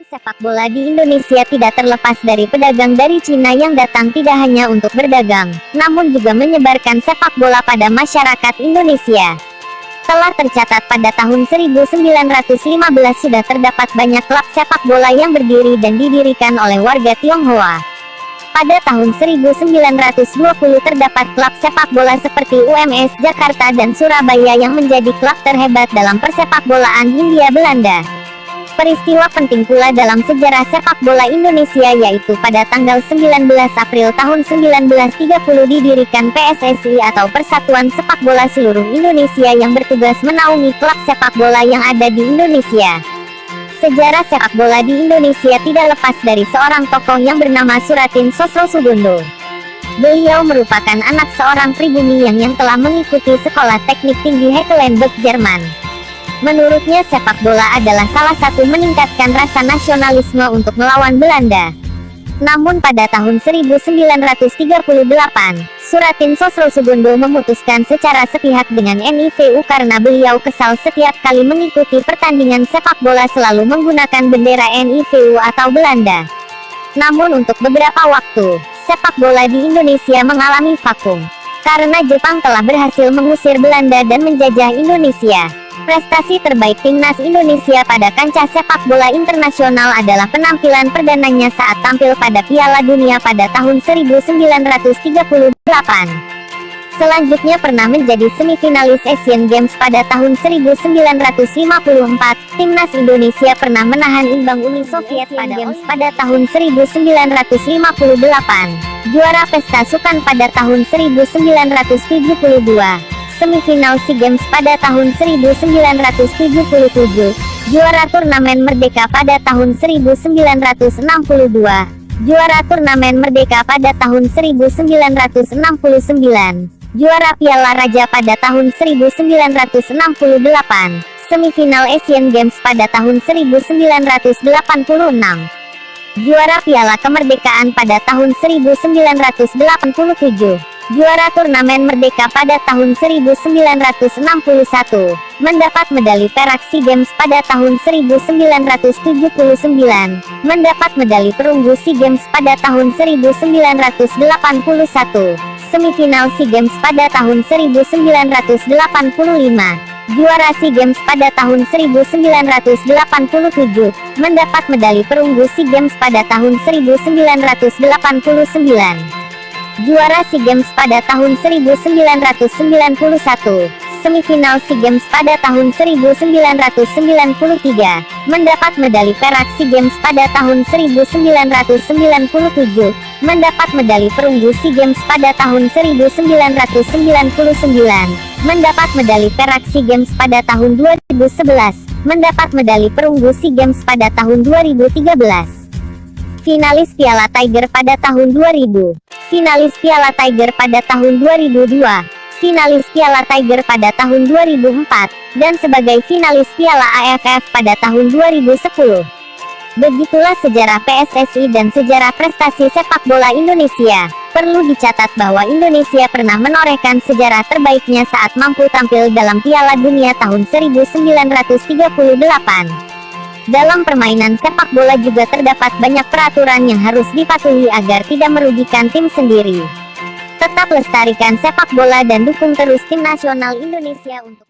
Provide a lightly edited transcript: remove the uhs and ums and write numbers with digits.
Sepak bola di Indonesia tidak terlepas dari pedagang dari Cina yang datang tidak hanya untuk berdagang, namun juga menyebarkan sepak bola pada masyarakat Indonesia. Telah tercatat pada tahun 1915 sudah terdapat banyak klub sepak bola yang berdiri dan didirikan oleh warga Tionghoa. Pada tahun 1920 terdapat klub sepak bola seperti UMS Jakarta dan Surabaya yang menjadi klub terhebat dalam persepak bolaan Hindia Belanda. Peristiwa penting pula dalam sejarah sepak bola Indonesia yaitu pada tanggal 19 April tahun 1930 didirikan PSSI atau Persatuan Sepak Bola Seluruh Indonesia yang bertugas menaungi klub sepak bola yang ada di Indonesia. Sejarah sepak bola di Indonesia tidak lepas dari seorang tokoh yang bernama Suratin Sosrosoegondo. Beliau merupakan anak seorang pribumi yang telah mengikuti sekolah teknik tinggi Heidelberg, Jerman. Menurutnya sepak bola adalah salah satu meningkatkan rasa nasionalisme untuk melawan Belanda. Namun pada tahun 1938, Suratin Sosrosoegondo memutuskan secara sepihak dengan NIVU karena beliau kesal setiap kali mengikuti pertandingan sepak bola selalu menggunakan bendera NIVU atau Belanda. Namun untuk beberapa waktu, sepak bola di Indonesia mengalami vakum, karena Jepang telah berhasil mengusir Belanda dan menjajah Indonesia. Prestasi terbaik timnas Indonesia pada kancah sepak bola internasional adalah penampilan perdananya saat tampil pada Piala Dunia pada tahun 1938. Selanjutnya pernah menjadi semifinalis Asian Games pada tahun 1954. Timnas Indonesia pernah menahan imbang Uni Soviet pada Games pada tahun 1958. Juara pesta sukan pada tahun 1972. Semifinal SEA Games pada tahun 1977, juara turnamen Merdeka pada tahun 1962, juara turnamen Merdeka pada tahun 1969, juara Piala Raja pada tahun 1968, semifinal Asian Games pada tahun 1986, juara Piala Kemerdekaan pada tahun 1987, juara turnamen Merdeka pada tahun 1961, mendapat medali perak SEA Games pada tahun 1979, mendapat medali perunggu SEA Games pada tahun 1981, semifinal SEA Games pada tahun 1985, juara SEA Games pada tahun 1987, mendapat medali perunggu SEA Games pada tahun 1989. Juara SEA Games pada tahun 1991, semifinal SEA Games pada tahun 1993, mendapat medali perak SEA Games pada tahun 1997, mendapat medali perunggu SEA Games pada tahun 1999, mendapat medali perak SEA Games pada tahun 2011, mendapat medali perunggu SEA Games pada tahun 2013. Finalis Piala Tiger pada tahun 2000, finalis Piala Tiger pada tahun 2002, finalis Piala Tiger pada tahun 2004, dan sebagai finalis Piala AFF pada tahun 2010. Begitulah sejarah PSSI dan sejarah prestasi sepak bola Indonesia. Perlu dicatat bahwa Indonesia pernah menorehkan sejarah terbaiknya saat mampu tampil dalam Piala Dunia tahun 1938. Dalam permainan sepak bola juga terdapat banyak peraturan yang harus dipatuhi agar tidak merugikan tim sendiri. Tetap lestarikan sepak bola dan dukung terus tim nasional Indonesia untuk